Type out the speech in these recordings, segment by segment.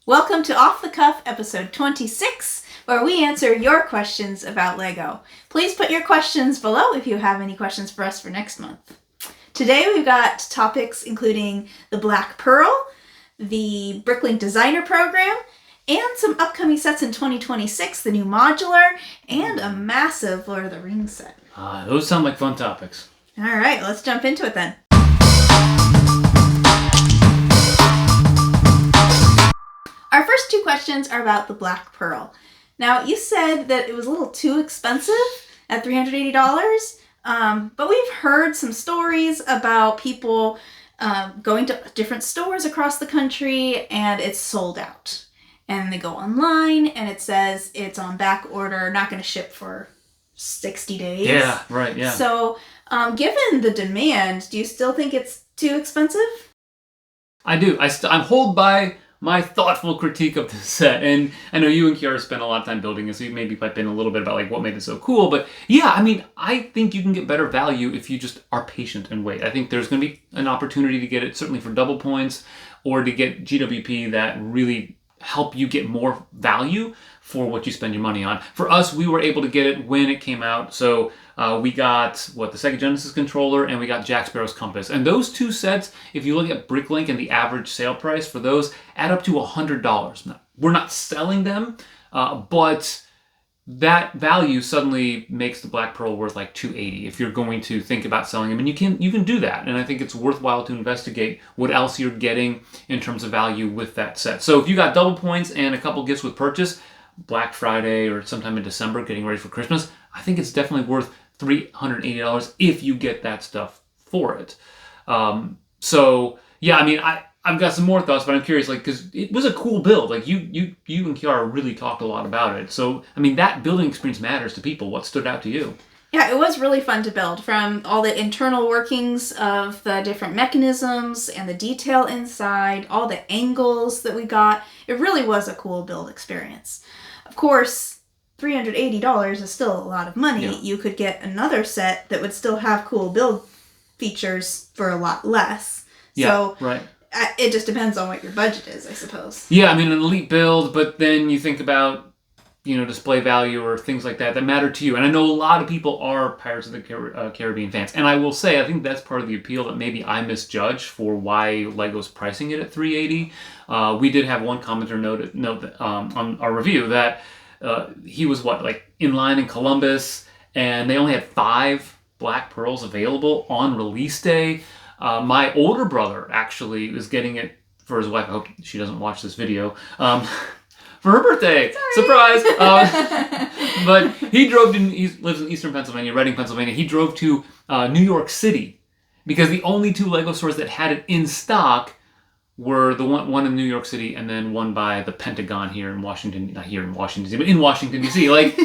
Welcome to Off the Cuff episode 26, where we answer your questions about LEGO. Please put your questions below if you have any questions for us for next month. Today we've got topics including the Black Pearl, the BrickLink Designer Program, and some upcoming sets in 2026, the new Modular, and a massive Lord of the Rings set. Those sound like fun topics. All right, let's jump into it then. Our first two questions are about the Black Pearl. Now, you said that it was a little too expensive at $380, but we've heard some stories about people going to different stores across the country and it's sold out. And they go online and it says it's on back order, not going to ship for 60 days. Yeah, right, yeah. So, given the demand, do you still think it's too expensive? I do. I'm hold by my thoughtful critique of the set. And I know you and Kiara spent a lot of time building it, so you maybe pipe in a little bit about like what made it so cool. But yeah, I mean, I think you can get better value if you just are patient and wait. I think there's going to be an opportunity to get it certainly for double points or to get GWP that really help you get more value for what you spend your money on. For us, we were able to get it when it came out. So we got, the Sega Genesis controller, and we got Jack Sparrow's compass. And those two sets, if you look at BrickLink and the average sale price for those, add up to $100. Now, we're not selling them, but that value suddenly makes the Black Pearl worth like $280 if you're going to think about selling them. And you can do that. And I think it's worthwhile to investigate what else you're getting in terms of value with that set. So if you got double points and a couple gifts with purchase, Black Friday or sometime in December, getting ready for Christmas, I think it's definitely worth $380 if you get that stuff for it. So yeah, I mean, I've got some more thoughts, but I'm curious, like, because it was a cool build. Like you and Kiara really talked a lot about it. So I mean, that building experience matters to people. What stood out to you? Yeah, it was really fun to build, from all the internal workings of the different mechanisms and the detail inside, all the angles that we got. It really was a cool build experience. Of course, $380 is still a lot of money. Yeah. You could get another set that would still have cool build features for a lot less. Yeah, so right. It just depends on what your budget is, I suppose. Yeah, I mean, an elite build, but then you think about, display value or things like that matter to you. And I know a lot of people are Pirates of the Caribbean fans. And I will say, I think that's part of the appeal that maybe I misjudged for why LEGO's pricing it at $380. We did have one commenter note that, on our review that he was in line in Columbus, and they only had 5 Black Pearls available on release day. My older brother actually was getting it for his wife. I hope she doesn't watch this video. For her birthday. Sorry. Surprise! But he lives in Eastern Pennsylvania, Reading, Pennsylvania. He drove to New York City because the only 2 LEGO stores that had it in stock were the one in New York City and then one by the Pentagon here in Washington, not here in Washington DC, but in Washington DC. Like,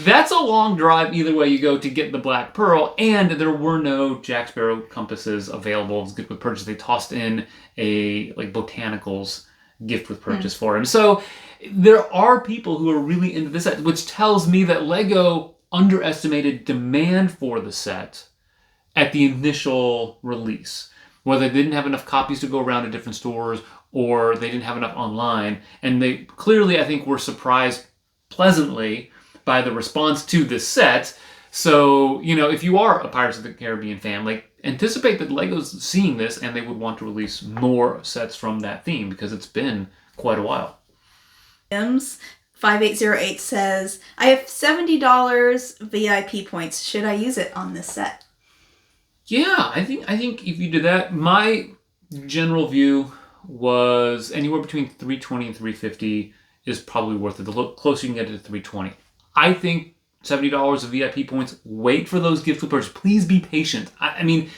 that's a long drive either way you go to get the Black Pearl, and there were no Jack Sparrow compasses available as gift with purchase. They tossed in a botanicals gift with purchase for him. So there are people who are really into this set, which tells me that LEGO underestimated demand for the set at the initial release. Whether they didn't have enough copies to go around to different stores or they didn't have enough online. And they clearly, I think, were surprised pleasantly by the response to this set. So, if you are a Pirates of the Caribbean fan, anticipate that LEGO's seeing this and they would want to release more sets from that theme because it's been quite a while. 5808 says, I have $70 VIP points. Should I use it on this set? Yeah, I think if you did that, my general view was anywhere between $320 and $350 is probably worth it. The closer you can get to $320. I think $70 of VIP points. Wait for those gifts with purchase. Please be patient. I mean,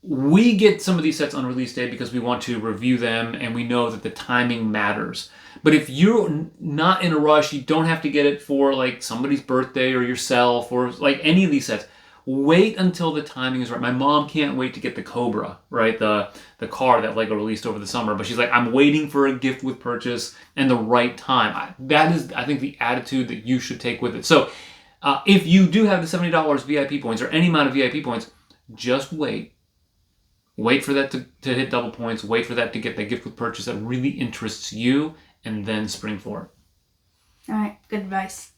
we get some of these sets on release day because we want to review them and we know that the timing matters. But if you're not in a rush, you don't have to get it for somebody's birthday or yourself or any of these sets. Wait until the timing is right. My mom can't wait to get the Cobra, right? The car that LEGO released over the summer. But she's like, I'm waiting for a gift with purchase and the right time. That is, I think, the attitude that you should take with it. So if you do have the $70 VIP points or any amount of VIP points, just wait. Wait for that to hit double points. Wait for that to get that gift with purchase that really interests you, and then spring for it. All right, good advice.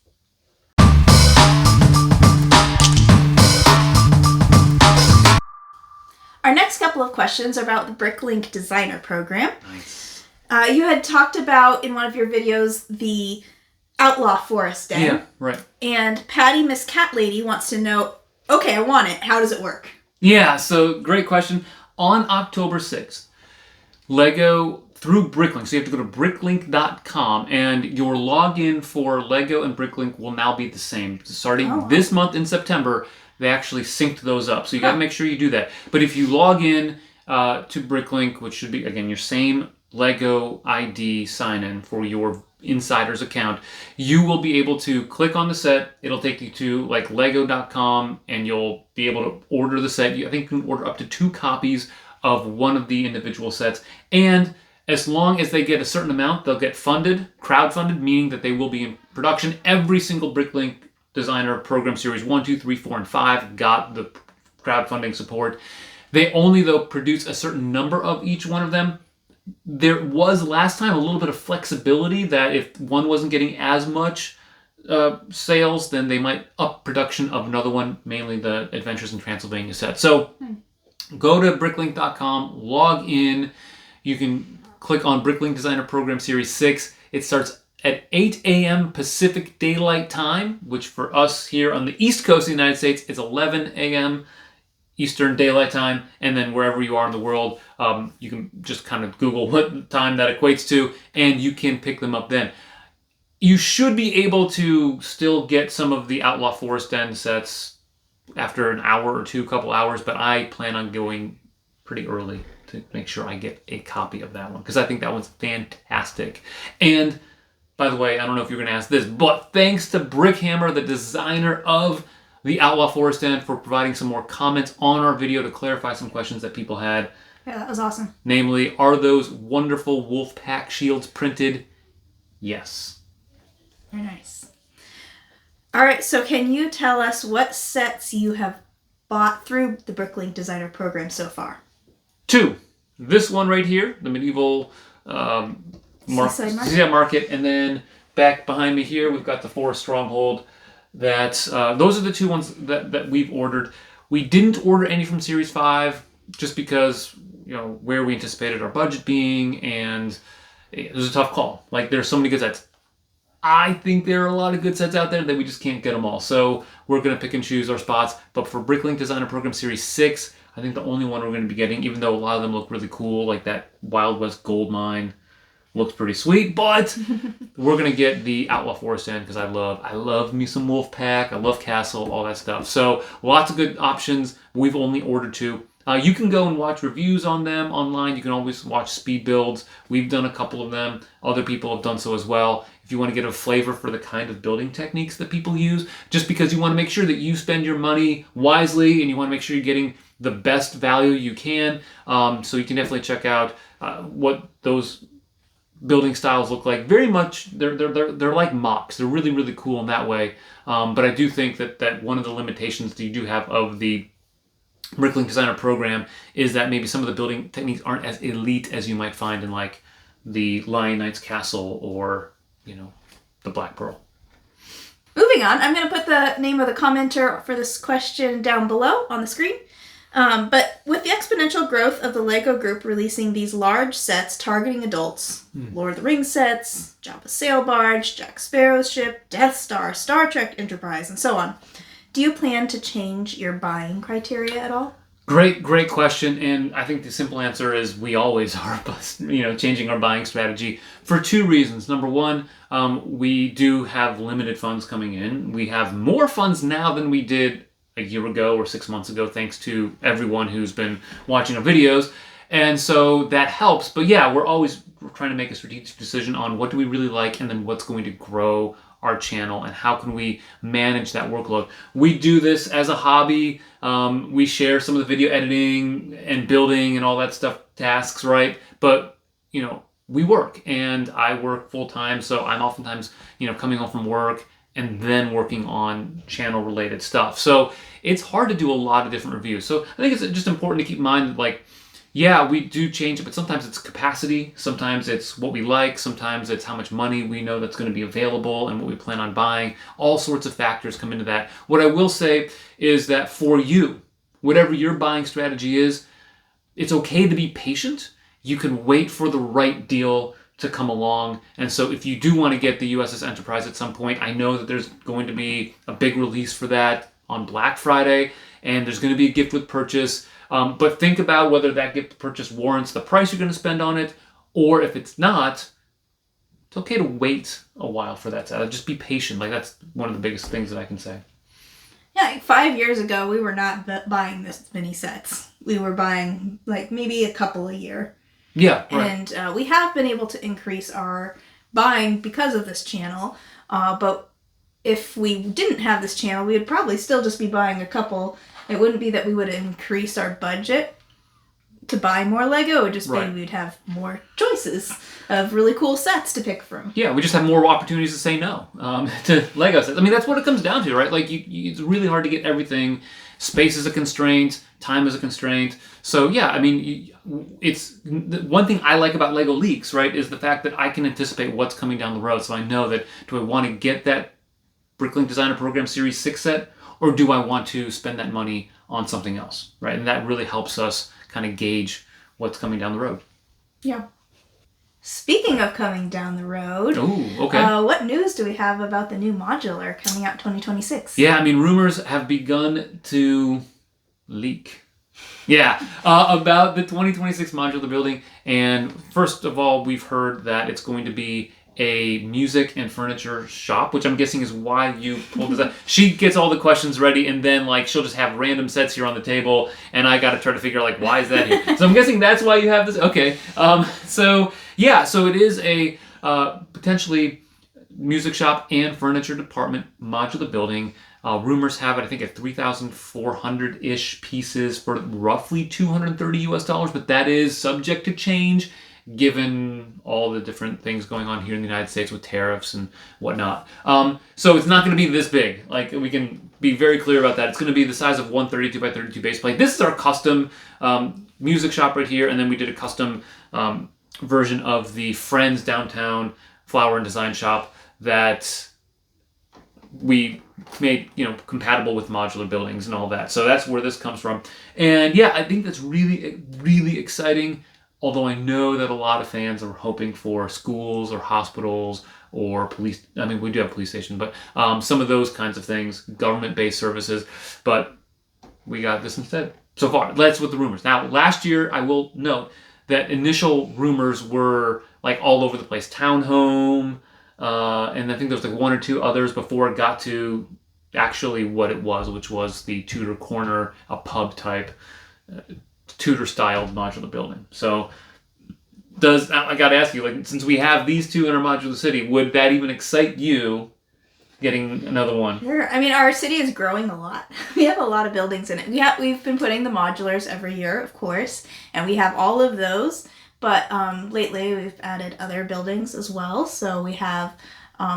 Our next couple of questions are about the BrickLink Designer Program. Nice. You had talked about in one of your videos the Outlaw Forest Den. Yeah, right. And Patty, Miss Cat Lady, wants to know, okay, I want it. How does it work? Yeah, so great question. On October 6th, Lego through BrickLink, so you have to go to bricklink.com, and your login for Lego and BrickLink will now be the same. Starting this month in September, they actually synced those up. So you got to make sure you do that. But if you log in to BrickLink, which should be, again, your same Lego ID sign-in for your Insider's account, you will be able to click on the set. It'll take you to like lego.com, and you'll be able to order the set. I think you can order up to 2 copies of one of the individual sets. And as long as they get a certain amount, they'll get funded, crowdfunded, meaning that they will be in production. Every single BrickLink Designer Program Series 1, 2, 3, 4, and 5 got the crowdfunding support. They only, though, produce a certain number of each one of them. There was last time a little bit of flexibility that if one wasn't getting as much sales, then they might up production of another one, mainly the Adventures in Transylvania set. So go to bricklink.com, log in. You can click on BrickLink Designer Program Series 6. It starts at 8 a.m. Pacific Daylight Time, which for us here on the East Coast of the United States, it's 11 a.m. Eastern Daylight Time, and then wherever you are in the world, you can just kind of Google what time that equates to, and you can pick them up then. You should be able to still get some of the Outlaw Forest Den sets after an hour or two, couple hours, but I plan on going pretty early to make sure I get a copy of that one, because I think that one's fantastic. And by the way, I don't know if you're going to ask this, but thanks to Brickhammer, the designer of the Outlaw Forest Den, for providing some more comments on our video to clarify some questions that people had. Yeah, that was awesome. Namely, are those wonderful wolf pack shields printed? Yes. Very nice. All right, so can you tell us what sets you have bought through the BrickLink Designer Program so far? 2. This one right here, the medieval Seaside Market, and then back behind me here, we've got the Forest Stronghold. Those are the 2 ones that we've ordered. We didn't order any from Series 5 just because, where we anticipated our budget being, and it was a tough call. Like, there's so many good sets. I think there are a lot of good sets out there that we just can't get them all. So we're going to pick and choose our spots. But for BrickLink Designer Program Series 6, I think the only one we're going to be getting, even though a lot of them look really cool, like that Wild West Gold Mine, looks pretty sweet, but we're going to get the Outlaw Forest Den because I love me some Wolfpack, I love Castle, all that stuff. So lots of good options. We've only ordered 2. You can go and watch reviews on them online. You can always watch speed builds. We've done a couple of them. Other people have done so as well. If you want to get a flavor for the kind of building techniques that people use, just because you want to make sure that you spend your money wisely and you want to make sure you're getting the best value you can. So you can definitely check out what those building styles look like. Very much, they're like mocks. They're really, really cool in that way. But I do think that one of the limitations that you do have of the BrickLink Designer Program is that maybe some of the building techniques aren't as elite as you might find in like the Lion Knight's Castle or, the Black Pearl. Moving on, I'm going to put the name of the commenter for this question down below on the screen. But with the exponential growth of the LEGO Group releasing these large sets targeting adults, Lord of the Rings sets, Jabba's sail barge, Jack Sparrow's ship, Death Star, Star Trek Enterprise, and so on, do you plan to change your buying criteria at all? Great question, and I think the simple answer is we always are, changing our buying strategy for 2 reasons. Number one, we do have limited funds coming in. We have more funds now than we did a year ago or 6 months ago, thanks to everyone who's been watching our videos, and so that helps. But yeah, we're trying to make a strategic decision on what do we really like, and then what's going to grow our channel, and how can we manage that workload. We do this as a hobby. We share some of the video editing and building and all that stuff tasks, right? But we work, and I work full time, so I'm oftentimes coming home from work and then working on channel related stuff. So it's hard to do a lot of different reviews. So I think it's just important to keep in mind that Yeah, we do change it, but sometimes it's capacity, sometimes it's what we like, sometimes it's how much money we know that's going to be available and what we plan on buying. All sorts of factors come into that. What I will say is that for you, whatever your buying strategy is, it's okay to be patient. You can wait for the right deal to come along. And so if you do want to get the USS Enterprise at some point, I know that there's going to be a big release for that on Black Friday, and there's going to be a gift with purchase. But think about whether that gift purchase warrants the price you're going to spend on it, or if it's not, it's okay to wait a while for that to just be patient. Like, that's one of the biggest things that I can say. Yeah, like 5 years ago, we were not buying this many sets. We were buying like maybe a couple a year. Yeah, right. And we have been able to increase our buying because of this channel. But if we didn't have this channel, we would probably still just be buying a couple. It wouldn't be that we would increase our budget to buy more Lego. It would just be we'd have more choices of really cool sets to pick from. Yeah, we just have more opportunities to say no to Lego sets. I mean, that's what it comes down to, right? Like, it's really hard to get everything. Space is a constraint. Time is a constraint. So, yeah, I mean, it's one thing I like about Lego Leaks, right, is the fact that I can anticipate what's coming down the road. So I know that, do I want to get that BrickLink Designer Program Series 6 set, or do I want to spend that money on something else, right? And that really helps us kind of gauge what's coming down the road. Yeah. Speaking of coming down the road, what news do we have about the new Modular coming out 2026? Yeah, I mean, rumors have begun to leak. Yeah, about the 2026 modular building. And first of all, we've heard that it's going to be a music and furniture shop, which I'm guessing is why you pulled this up. She gets all the questions ready, and then like she'll just have random sets here on the table, and I got to try to figure out like, why is that here? So I'm guessing that's why you have this. Okay. So it is a potentially music shop and furniture department modular building. Rumors have it, I think, at 3,400-ish pieces for roughly $230, but that is subject to change given all the different things going on here in the United States with tariffs and whatnot. So it's not going to be this big. Like, we can be very clear about that. It's going to be the size of one 32 by 32 base plate. This is our custom music shop right here, and then we did a custom version of the Friends Downtown Flower and Design Shop that we made, compatible with modular buildings and all that. So that's where this comes from. And yeah, I think that's really, really exciting. Although I know that a lot of fans are hoping for schools or hospitals or police. I mean, we do have a police station, but some of those kinds of things, government-based services. But we got this instead. So far, that's with the rumors. Now, last year, I will note that initial rumors were like all over the place. Townhome, and I think there was like one or two others before it got to actually what it was, which was the Tudor Corner, a pub type Tudor-styled modular building. So, I got to ask you, like, since we have these two in our modular city, would that even excite you getting another one? Sure. I mean, our city is growing a lot. We have a lot of buildings in it. We've been putting the modulars every year, of course, and we have all of those. But lately, we've added other buildings as well. So we have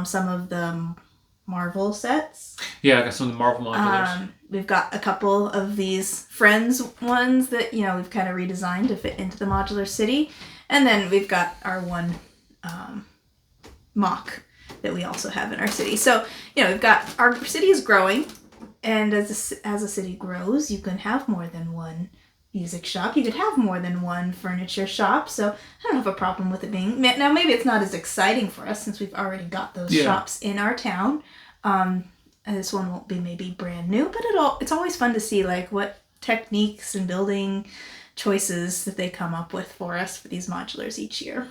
some of the Marvel sets. Yeah, I got some of the Marvel modulars. We've got a couple of these Friends ones that, we've kind of redesigned to fit into the modular city. And then we've got our one mock that we also have in our city. So, we've got, our city is growing. And as a city grows, you can have more than one music shop. You could have more than one furniture shop. So I don't have a problem with it being... Now, maybe it's not as exciting for us since we've already got those shops in our town. And this one won't be maybe brand new, but it's always fun to see like what techniques and building choices that they come up with for us for these modulars each year.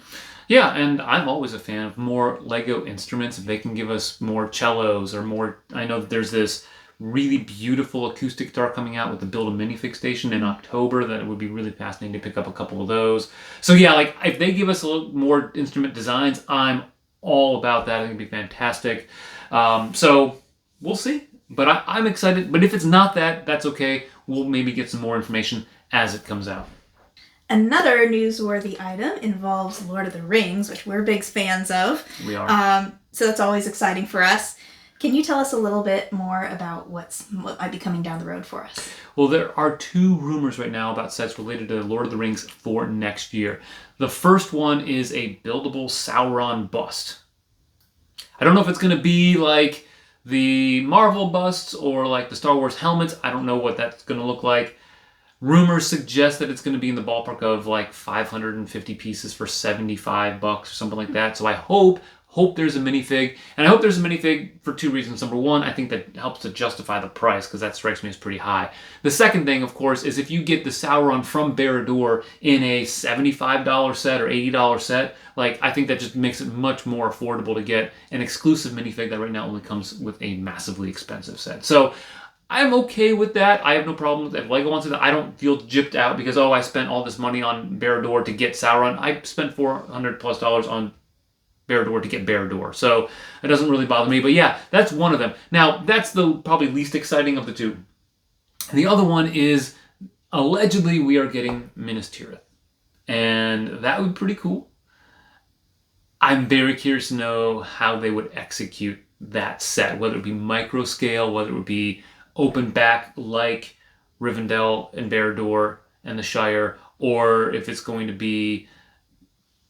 Yeah, and I'm always a fan of more Lego instruments. If they can give us more cellos or more... I know that there's this really beautiful acoustic guitar coming out with the Build a Minifig station in October. That would be really fascinating to pick up a couple of those. So yeah, like if they give us a little more instrument designs, I'm all about that. I think it'd be fantastic. So we'll see. But I'm excited. But if it's not that, that's okay. We'll maybe get some more information as it comes out. Another newsworthy item involves Lord of the Rings, which we're big fans of. We are. So that's always exciting for us. Can you tell us a little bit more about what might be coming down the road for us? Well, there are 2 rumors right now about sets related to Lord of the Rings for next year. The first one is a buildable Sauron bust. I don't know if it's going to be like the Marvel busts or like the Star Wars helmets. I don't know what that's going to look like. Rumors suggest that it's going to be in the ballpark of like 550 pieces for $75 or something like that. So I hope there's a minifig. And I hope there's a minifig for 2 reasons. Number one, I think that helps to justify the price because that strikes me as pretty high. The second thing, of course, is if you get the Sauron from Barad-dûr in a $75 set or $80 set, like I think that just makes it much more affordable to get an exclusive minifig that right now only comes with a massively expensive set. So I'm okay with that. I have no problem with that. If Lego wants it, I don't feel gypped out because, oh, I spent all this money on Barad-dûr to get Sauron. I spent $400+ on Barad-dûr to get Barad-dûr. So it doesn't really bother me. But yeah, that's one of them. Now, that's the probably least exciting of the 2. The other one is allegedly we are getting Minas Tirith. And that would be pretty cool. I'm very curious to know how they would execute that set, whether it be micro scale, whether it would be open back like Rivendell and Barad-dûr and the Shire, or if it's going to be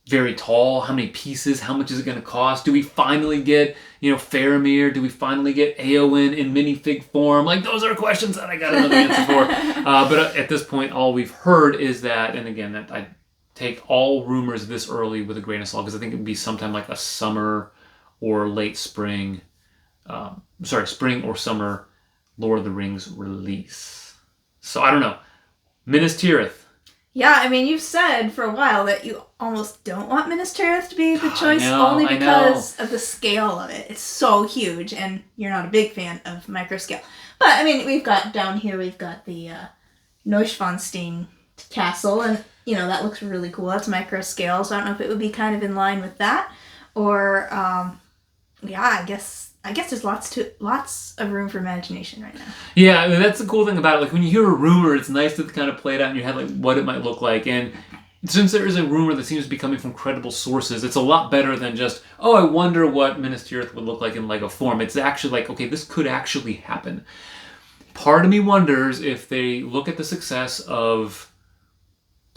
very tall, how many pieces, how much is it going to cost? Do we finally get, Faramir? Do we finally get Éowyn in minifig form? Like, those are questions that I got another answer for. But at this point, all we've heard is that, and again, that I take all rumors this early with a grain of salt, because I think it would be sometime like a summer or late spring, spring or summer Lord of the Rings release. So I don't know. Minas Tirith. Yeah, I mean, you've said for a while that you almost don't want Minas Tirith to be the choice only because of the scale of it. It's so huge, and you're not a big fan of micro scale. But, I mean, we've got the Neuschwanstein castle, and, that looks really cool. That's micro scale, so I don't know if it would be kind of in line with that. Or, I guess there's lots of room for imagination right now. Yeah, I mean, that's the cool thing about it. Like when you hear a rumor, it's nice to kind of play it out in your head, like what it might look like. And since there is a rumor that seems to be coming from credible sources, it's a lot better than just, oh, I wonder what Minas Tirith would look like in Lego form. It's actually like, okay, this could actually happen. Part of me wonders if they look at the success of,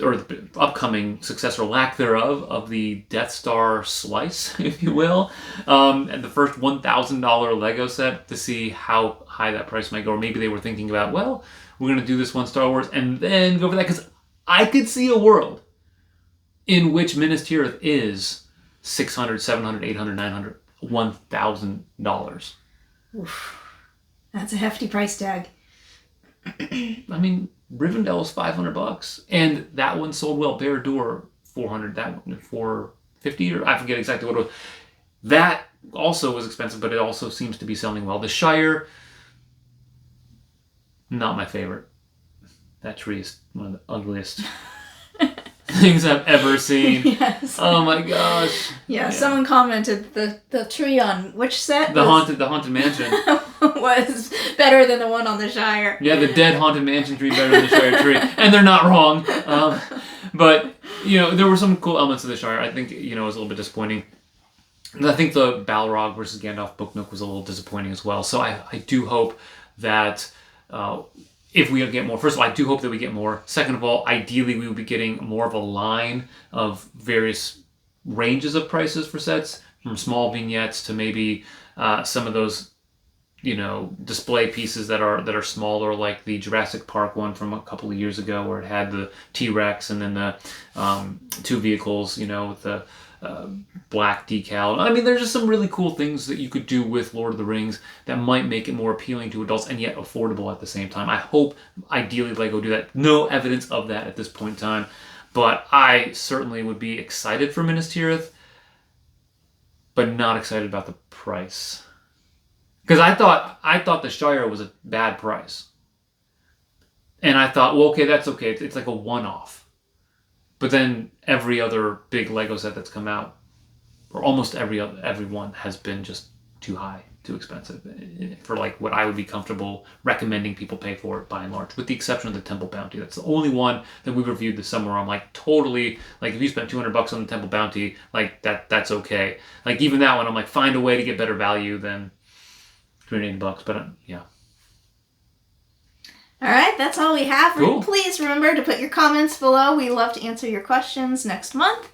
or the upcoming success or lack thereof of the Death Star slice, if you will, and the first $1,000 Lego set to see how high that price might go. Or maybe they were thinking about, well, we're going to do this one Star Wars and then go for that. Because I could see a world in which Minas Tirith is $600, $700, $800, $900, $1,000. Oof. That's a hefty price tag. I mean, Rivendell is $500, and that one sold well. Barad-dûr $400, that one $450, or I forget exactly what it was. That also was expensive, but it also seems to be selling well. The Shire, not my favorite. That tree is one of the ugliest things I've ever seen. Yes. Oh my gosh. Yeah, someone commented the tree on which set? The haunted mansion was better than the one on the Shire. Yeah, the dead haunted mansion tree better than the Shire tree, and they're not wrong. But there were some cool elements of the Shire. I think it was a little bit disappointing. And I think the Balrog versus Gandalf Book Nook was a little disappointing as well. So I do hope that. If we get more, first of all, I do hope that we get more. Second of all, ideally we will be getting more of a line of various ranges of prices for sets, from small vignettes to maybe some of those, display pieces that are smaller, like the Jurassic Park one from a couple of years ago, where it had the T-Rex and then the 2 vehicles, with the black decal. I mean, there's just some really cool things that you could do with Lord of the Rings that might make it more appealing to adults and yet affordable at the same time. I hope, ideally, Lego do that. No evidence of that at this point in time, but I certainly would be excited for Minas Tirith, but not excited about the price. Because I thought the Shire was a bad price. And I thought, well, okay, that's okay. It's like a one-off. But then every other big Lego set that's come out, or almost every one, has been just too high, too expensive for like what I would be comfortable recommending people pay for it by and large, with the exception of the Temple Bounty. That's the only one that we reviewed this summer. I'm like, totally, like if you spent $200 on the Temple Bounty, like that's okay. Like even that one, I'm like, find a way to get better value than $280, but yeah. All right, that's all we have. Cool. Please remember to put your comments below. We love to answer your questions next month.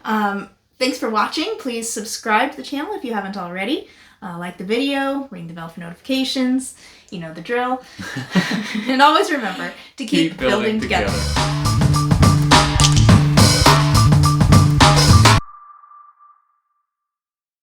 Thanks for watching. Please subscribe to the channel if you haven't already. Like the video, ring the bell for notifications. You know the drill. And always remember to keep building together.